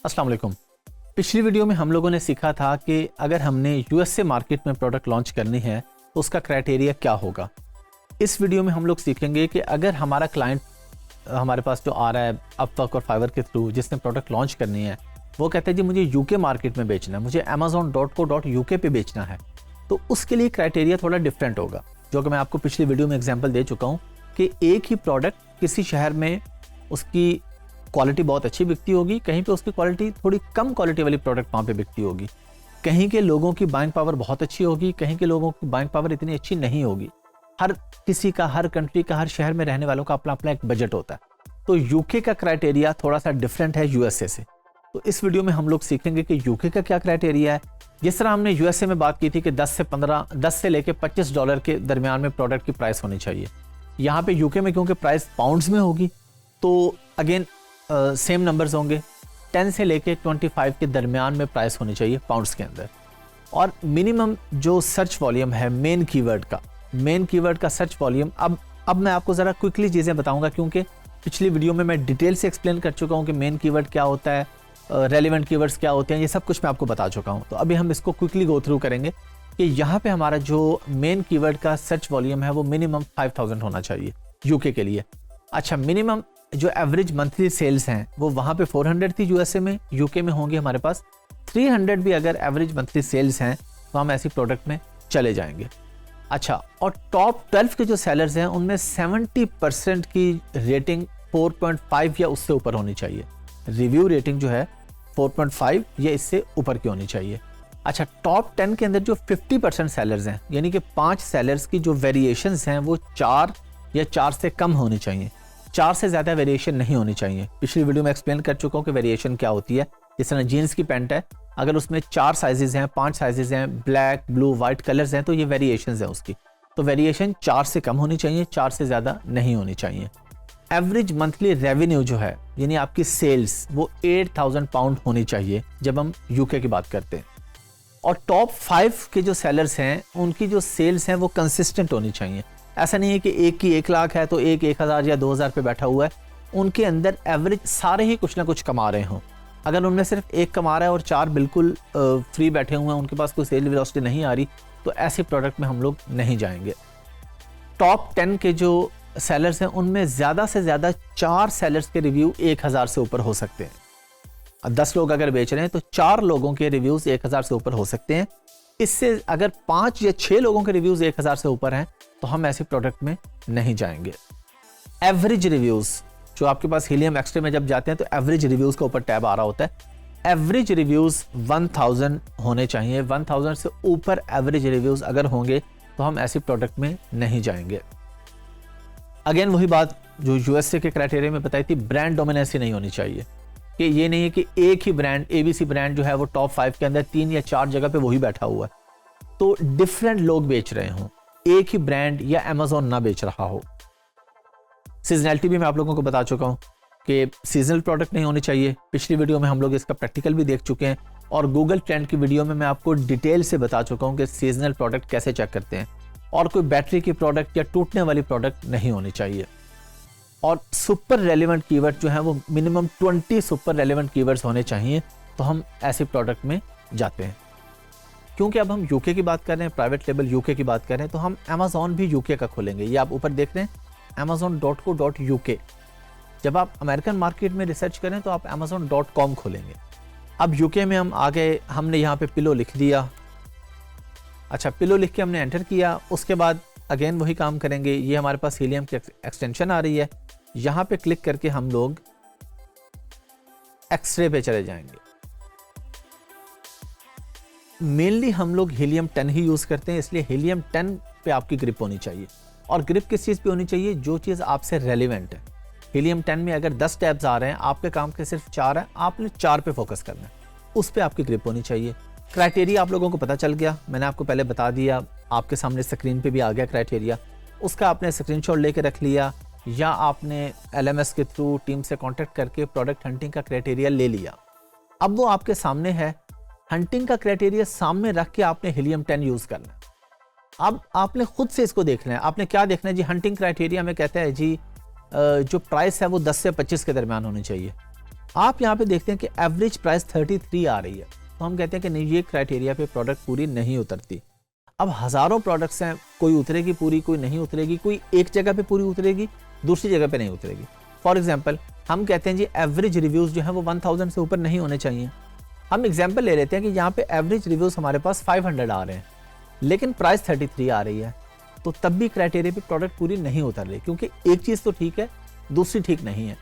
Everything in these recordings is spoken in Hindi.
अस्सलाम वालेकुम। पिछली वीडियो में हम लोगों ने सीखा था कि अगर हमने यूएसए मार्केट में प्रोडक्ट लॉन्च करनी है तो उसका क्राइटेरिया क्या होगा। इस वीडियो में हम लोग सीखेंगे कि अगर हमारा क्लाइंट हमारे पास जो आ रहा है अपवर्क और फाइवर के थ्रू, जिसने प्रोडक्ट लॉन्च करनी है, वो कहते हैं जी मुझे यूके मार्केट में बेचना है, मुझे amazon.co.uk पे बेचना है, तो उसके लिए क्राइटेरिया थोड़ा डिफरेंट होगा। जो कि मैं आपको पिछली वीडियो में एग्जाम्पल दे चुका हूँ कि एक ही प्रोडक्ट किसी शहर में उसकी क्वालिटी बहुत अच्छी बिकती होगी, कहीं पे उसकी क्वालिटी थोड़ी कम क्वालिटी वाली प्रोडक्ट वहाँ पे बिकती होगी, कहीं के लोगों की बाइंग पावर बहुत अच्छी होगी, कहीं के लोगों की बाइंग पावर इतनी अच्छी नहीं होगी। हर किसी का, हर कंट्री का, हर शहर में रहने वालों का अपना अपना एक बजट होता है। तो यूके का क्राइटेरिया थोड़ा सा डिफरेंट है यूएसए से। तो इस वीडियो में हम लोग सीखेंगे कि यूके का क्या क्राइटेरिया है। जिस तरह हमने यूएसए में बात की थी कि 10 से लेके $25 के दरमियान में प्रोडक्ट की प्राइस होनी चाहिए, यहाँ पे यूके में क्योंकि प्राइस पाउंड्स में होगी तो अगेन सेम नंबर्स होंगे। 10 से लेके 25 के दरमियान में प्राइस होनी चाहिए पाउंड्स के अंदर। और मिनिमम जो सर्च वॉल्यूम है मेन कीवर्ड का सर्च वॉल्यूम, अब मैं आपको ज़रा क्विकली चीज़ें बताऊंगा, क्योंकि पिछली वीडियो में मैं डिटेल से एक्सप्लेन कर चुका हूं कि मेन कीवर्ड क्या होता है, रेलिवेंट कीवर्ड्स क्या होते हैं, ये सब कुछ मैं आपको बता चुका हूं। तो अभी हम इसको क्विकली गो थ्रू करेंगे कि यहाँ पे हमारा जो मेन कीवर्ड का सर्च वॉल्यूम है वो मिनिमम 5000 होना चाहिए यूके के लिए। अच्छा, मिनिमम जो एवरेज मंथली सेल्स हैं वो वहाँ पे 400 थी यूएसए में, यूके में होंगे हमारे पास 300 भी अगर एवरेज मंथली सेल्स हैं तो हम ऐसी प्रोडक्ट में चले जाएंगे। अच्छा, और टॉप 12 के जो सेलर्स हैं उनमें 70% की रेटिंग 4.5 या उससे ऊपर होनी चाहिए। रिव्यू रेटिंग जो है 4.5 या इससे ऊपर की होनी चाहिए। अच्छा, टॉप 10 के अंदर जो 50% सेलर्स हैं, यानी कि 5 सेलर्स की जो वेरिएशंस हैं वो 4 या 4 से कम होनी चाहिए, 4 से ज़्यादा वेरिएशन नहीं होनी चाहिए। पिछली वीडियो में एक्सप्लेन कर चुका हूँ कि वेरिएशन क्या होती है। जिस तरह जीन्स की पैंट है, अगर उसमें 4 साइजेस हैं, 5 साइजेस हैं, ब्लैक, ब्लू, वाइट कलर्स हैं, तो ये वेरिएशंस हैं उसकी। तो वेरिएशन 4 से कम होनी चाहिए, 4 से ज़्यादा नहीं होनी चाहिए। एवरेज मंथली रेवेन्यू जो है, यानी आपकी सेल्स, वो 8000 पाउंड होनी चाहिए जब हम यूके की बात करते हैं। और टॉप 5 के जो सेलर्स हैं उनकी जो सेल्स हैं वो कंसिस्टेंट होनी चाहिए। ऐसा नहीं है कि एक की 1 लाख है तो एक 1000 या 2000 पे बैठा हुआ है। उनके अंदर एवरेज सारे ही कुछ ना कुछ कमा रहे हों। अगर उनमें सिर्फ एक कमा रहा है और 4 बिल्कुल फ्री बैठे हुए हैं, उनके पास कोई सेल वेलोसिटी नहीं आ रही, तो ऐसे प्रोडक्ट में हम लोग नहीं जाएंगे। टॉप 10 के जो सेलर्स हैं उनमें ज़्यादा से ज़्यादा 4 सेलर्स के रिव्यू 1000 से ऊपर हो सकते हैं। 10 लोग अगर बेच रहे हैं तो 4 लोगों के रिव्यूज़ 1000 से ऊपर हो सकते हैं। इससे अगर 5 या 6 लोगों के रिव्यूज़ 1000 से ऊपर हैं तो हम ऐसी प्रोडक्ट में नहीं जाएंगे। एवरेज रिव्यूज़, जो आपके पास हीलियम एक्सट्रे में जब जाते हैं तो एवरेज रिव्यूज़ का ऊपर टैब आ रहा होता है। एवरेज रिव्यूज़ 1000 होने चाहिए। 1000 से ऊपर एवरेज रिव्यूज़ अगर होंगे तो हम ऐसी प्रोडक्ट में नहीं जाएंगे। अगेन वही बात जो यूएसए के क्राइटेरिया में बताई थी, ब्रांड डोमिनेंसी नहीं होनी चाहिए। कि ये नहीं है कि एक ही ब्रांड, एबीसी ब्रांड जो है वो टॉप 5 के अंदर 3 या 4 जगह पे वही बैठा हुआ है, तो डिफरेंट लोग बेच रहे हों, एक ही ब्रांड या अमेज़न ना बेच रहा हो। सीजनैलिटी भी मैं आप लोगों को बता चुका हूं कि सीजनल प्रोडक्ट नहीं होनी चाहिए। पिछली वीडियो में हम लोग इसका प्रैक्टिकल भी देख चुके हैं, और गूगल ट्रेंड की वीडियो में मैं आपको डिटेल से बता चुका हूं कि सीजनल प्रोडक्ट कैसे चेक करते हैं। और कोई बैटरी की प्रोडक्ट या टूटने वाली प्रोडक्ट नहीं होनी चाहिए। और सुपर रेलिवेंट कीवर्ड जो है वो मिनिमम 20 सुपर रेलिवेंट कीवर्ड्स होने चाहिए, तो हम ऐसे प्रोडक्ट में जाते हैं। क्योंकि अब हम यूके की बात कर रहे हैं, प्राइवेट लेबल यूके की बात कर रहे हैं, तो हम अमेज़न भी यूके का खोलेंगे। ये आप ऊपर देख रहे हैं amazon.co.uk। जब आप अमेरिकन मार्केट में रिसर्च करें तो आप amazon.com खोलेंगे। अब यूके में हम आ गए, हमने यहाँ पे पिलो लिख दिया। अच्छा, पिलो लिख के हमने एंटर किया। उसके बाद अगेन वही काम करेंगे। ये हमारे पास हीलियम की एक्सटेंशन आ रही है, यहाँ पे क्लिक करके हम लोग एक्सरे पे चले जाएंगे। मेनली हम लोग हीलियम 10 ही यूज करते हैं, इसलिए हीलियम 10 पे आपकी ग्रिप होनी चाहिए। और ग्रिप किस चीज पे होनी चाहिए? जो चीज आपसे रेलिवेंट है। हीलियम 10 में अगर 10 टैब्स आ रहे हैं, आपके काम के सिर्फ 4 है, आपने 4 पे फोकस करना है, उस पे आपकी ग्रिप होनी चाहिए। क्राइटेरिया आप लोगों को पता चल गया, मैंने आपको पहले बता दिया, आपके सामने स्क्रीन पे भी आ गया क्राइटेरिया। उसका आपने स्क्रीनशॉट लेके रख लिया, या आपने LMS के थ्रू टीम से कांटेक्ट करके प्रोडक्ट हंटिंग का क्राइटेरिया ले लिया। अब वो आपके सामने है, हंटिंग का क्राइटेरिया सामने रख के आपने हीलियम 10 यूज करना है। अब आपने खुद से इसको देखना है। आपने क्या देखना है जी? हंटिंग क्राइटेरिया में कहता है जी जो प्राइस है वो 10 से 25 के दरमियान होनी चाहिए। आप यहाँ पे देखते हैं कि एवरेज प्राइस 33 आ रही है, तो हम कहते हैं कि नहीं, ये क्राइटेरिया पे प्रोडक्ट पूरी नहीं उतरती। अब हज़ारों प्रोडक्ट्स हैं, कोई उतरेगी पूरी, कोई नहीं उतरेगी, कोई एक जगह पे पूरी उतरेगी, दूसरी जगह पे नहीं उतरेगी। फॉर एग्जांपल हम कहते हैं जी एवरेज रिव्यूज़ जो है वो 1000 से ऊपर नहीं होने चाहिए। हम एग्जांपल ले लेते हैं कि यहाँ पे एवरेज रिव्यूज़ हमारे पास 500 आ रहे हैं, लेकिन प्राइस 33 आ रही है, तो तब भी क्राइटेरिया पे प्रोडक्ट पूरी नहीं उतर रही, क्योंकि एक चीज़ तो ठीक है, दूसरी ठीक नहीं है।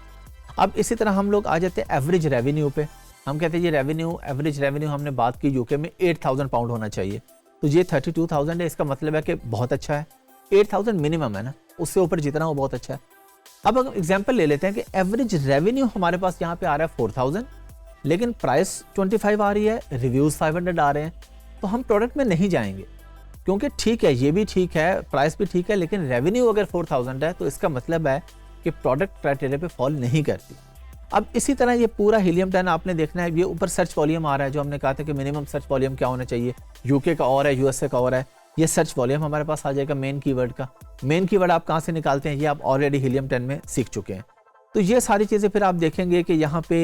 अब इसी तरह हम लोग आ जाते हैं एवरेज रेवेन्यू पे। हम कहते हैं ये रेवेन्यू, एवरेज रेवेन्यू हमने बात की यूके में 8000 पाउंड होना चाहिए, तो ये 32,000 है, इसका मतलब है कि बहुत अच्छा है। 8000 मिनिमम है ना, उससे ऊपर जितना हो बहुत अच्छा है। अब अगर एग्जांपल ले लेते हैं कि एवरेज रेवेन्यू हमारे पास यहाँ पे आ रहा है 4000, लेकिन प्राइस 25 आ रही है, रिव्यूज़ 500 आ रहे हैं, तो हम प्रोडक्ट में नहीं जाएंगे, क्योंकि ठीक है, ये भी ठीक है, प्राइस भी ठीक है, लेकिन रेवेन्यू अगर 4000 है तो इसका मतलब है कि प्रोडक्ट क्राइटेरिया पे फॉल नहीं करती। अब इसी तरह ये पूरा हीलियम 10 आपने देखना है, ये ऊपर सर्च वॉल्यूम आ रहा है, जो हमने कहा था कि मिनिमम सर्च वॉल्यूम क्या होना चाहिए, यूके का और है, यूएसए का और है, ये सर्च वॉल्यूम हमारे पास आ जाएगा मेन कीवर्ड का। मेन कीवर्ड आप कहाँ से निकालते हैं, ये आप ऑलरेडी हीलियम 10 में सीख चुके हैं। तो ये सारी चीज़ें फिर आप देखेंगे कि यहाँ पे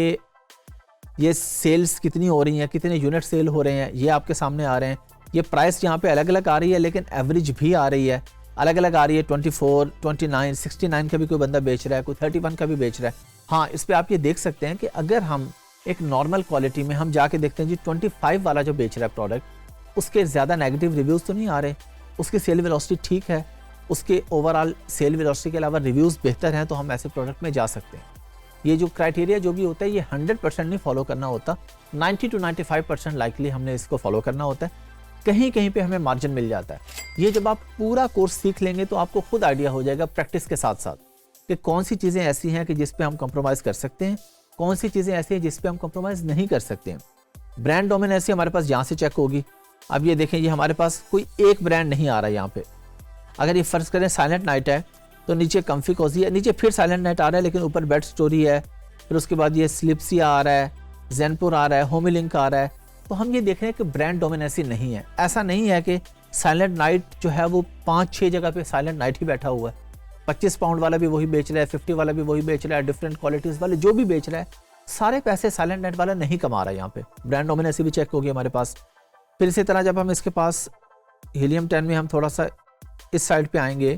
ये सेल्स कितनी हो रही हैं, कितने यूनिट सेल हो रहे हैं, ये आपके सामने आ रहे हैं। ये प्राइस यहाँ पे अलग अलग आ रही है, लेकिन एवरेज भी आ रही है, अलग अलग आ रही है। 24, 29, 69 का भी कोई बंदा बेच रहा है, कोई 31 का भी बेच रहा है। हाँ, इस पे आप ये देख सकते हैं कि अगर हम एक नॉर्मल क्वालिटी में हम जाके देखते हैं जी 25 वाला जो बेच रहा है प्रोडक्ट, उसके ज़्यादा नेगेटिव रिव्यूज़ तो नहीं आ रहे, उसकी सेल वेलोसिटी ठीक है, उसके ओवरऑल सेल वेलोसिटी के अलावा रिव्यूज़ बेहतर हैं, तो हम ऐसे प्रोडक्ट में जा सकते हैं। ये जो क्राइटेरिया जो भी होता है ये 100% नहीं फॉलो करना होता, 90 to 95% लाइकली हमने इसको फॉलो करना होता है। कहीं कहीं पे हमें मार्जिन मिल जाता है। ये जब आप पूरा कोर्स सीख लेंगे तो आपको खुद आइडिया हो जाएगा प्रैक्टिस के साथ साथ कि कौन सी चीज़ें ऐसी हैं कि जिस पे हम कंप्रोमाइज़ कर सकते हैं, कौन सी चीज़ें ऐसी हैं जिस पे हम कंप्रोमाइज़ नहीं कर सकते हैं। ब्रांड डोमिनेंसी हमारे पास यहाँ से चेक होगी। अब ये देखें, ये हमारे पास कोई एक ब्रांड नहीं आ रहा है यहाँ पे। अगर ये फर्ज करें साइलेंट नाइट है, तो नीचे कम्फी कोजी है, नीचे फिर साइलेंट नाइट आ रहा है, लेकिन ऊपर बेड स्टोरी है, फिर उसके बाद ये स्लिप्सिया आ रहा है, ज़ेनपुर आ रहा है, होमी लिंक आ रहा है। तो हम ये देख रहे हैं कि ब्रांड डोमिनेंसी नहीं है। ऐसा नहीं है कि साइलेंट नाइट जो है वो 5-6 जगह पे साइलेंट नाइट ही बैठा हुआ है। 25 पाउंड वाला भी वही बेच रहा है, 50 वाला भी वही बेच रहा है, डिफरेंट क्वालिटीज़ वाले जो भी बेच रहा है, सारे पैसे साइलेंट नाइट वाला नहीं कमा रहा है। यहाँ पे ब्रांड डोमिनेंसी भी चेक होगी हमारे पास। फिर इसी तरह जब हम इसके पास हीलियम 10 में हम थोड़ा सा इस साइड पे आएंगे,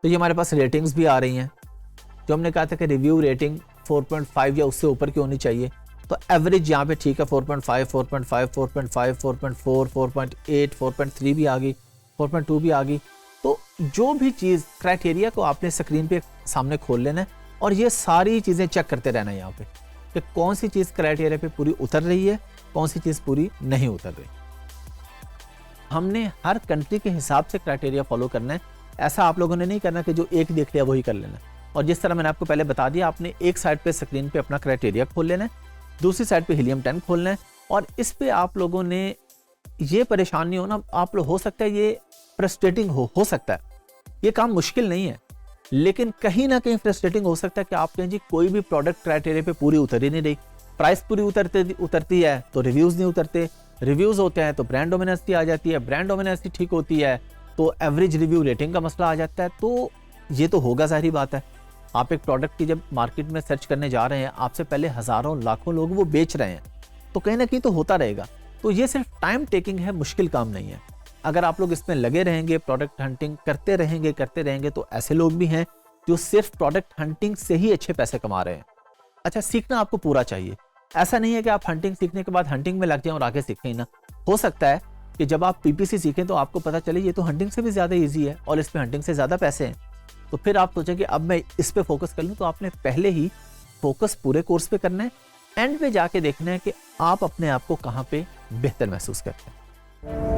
तो ये हमारे पास रेटिंग्स भी आ रही हैं। जो हमने कहा था कि रिव्यू रेटिंग 4.5 या उससे ऊपर की होनी चाहिए, तो एवरेज यहाँ पे ठीक है 4.5, 4.5, 4.5, 4.4, 4.8, 4.3 भी आ गई, 4.2 भी आ गई। तो जो भी चीज़ क्राइटेरिया को आपने स्क्रीन पे सामने खोल लेना है और ये सारी चीज़ें चेक करते रहना है यहाँ पे कि कौन सी चीज़ क्राइटेरिया पे पूरी उतर रही है, कौन सी चीज़ पूरी नहीं उतर रही। हमने हर कंट्री के हिसाब से क्राइटेरिया फॉलो करना है। ऐसा आप लोगों ने नहीं करना कि जो एक देख लिया वही कर लेना। और जिस तरह मैंने आपको पहले बता दिया, आपने एक साइड पे स्क्रीन पे अपना क्राइटेरिया खोल लेना है, दूसरी साइड पे हीलियम 10 खोलना है, और इस पे आप लोगों ने ये परेशान नहीं होना। आप लोग, हो सकता है ये फ्रस्ट्रेटिंग हो सकता है, ये काम मुश्किल नहीं है, लेकिन कहीं ना कहीं फ्रस्ट्रेटिंग हो सकता है कि आप कहें जी कोई भी प्रोडक्ट क्राइटेरिया पे पूरी उतर ही नहीं रही। प्राइस पूरी उतरती है तो रिव्यूज़ नहीं उतरते, रिव्यूज़ होते हैं तो ब्रांड डोमिनेंसी आ जाती है, ब्रांड डोमिनेंसी ठीक होती है तो एवरेज रिव्यू रेटिंग का मसला आ जाता है। तो ये तो होगा, जाहिर बात है। आप एक प्रोडक्ट की जब मार्केट में सर्च करने जा रहे हैं, आपसे पहले हज़ारों लाखों लोग वो बेच रहे हैं, तो कहीं ना कहीं तो होता रहेगा। तो ये सिर्फ टाइम टेकिंग है, मुश्किल काम नहीं है। अगर आप लोग इसमें लगे रहेंगे, प्रोडक्ट हंटिंग करते रहेंगे, तो ऐसे लोग भी हैं जो सिर्फ प्रोडक्ट हंटिंग से ही अच्छे पैसे कमा रहे हैं। अच्छा, सीखना आपको पूरा चाहिए। ऐसा नहीं है कि आप हंटिंग सीखने के बाद हंटिंग में लग जाएं और आगे सीखें ना। हो सकता है कि जब आप पीपीसी सीखें तो आपको पता चले ये तो हंटिंग से भी ज़्यादा ईजी है और इस पे हंटिंग से ज़्यादा पैसे हैं, तो फिर आप सोचें कि अब मैं इस पे फोकस कर लूँ। तो आपने पहले ही फोकस पूरे कोर्स पे करना है, एंड पे जाके देखना है कि आप अपने आप को कहाँ पे बेहतर महसूस करते हैं।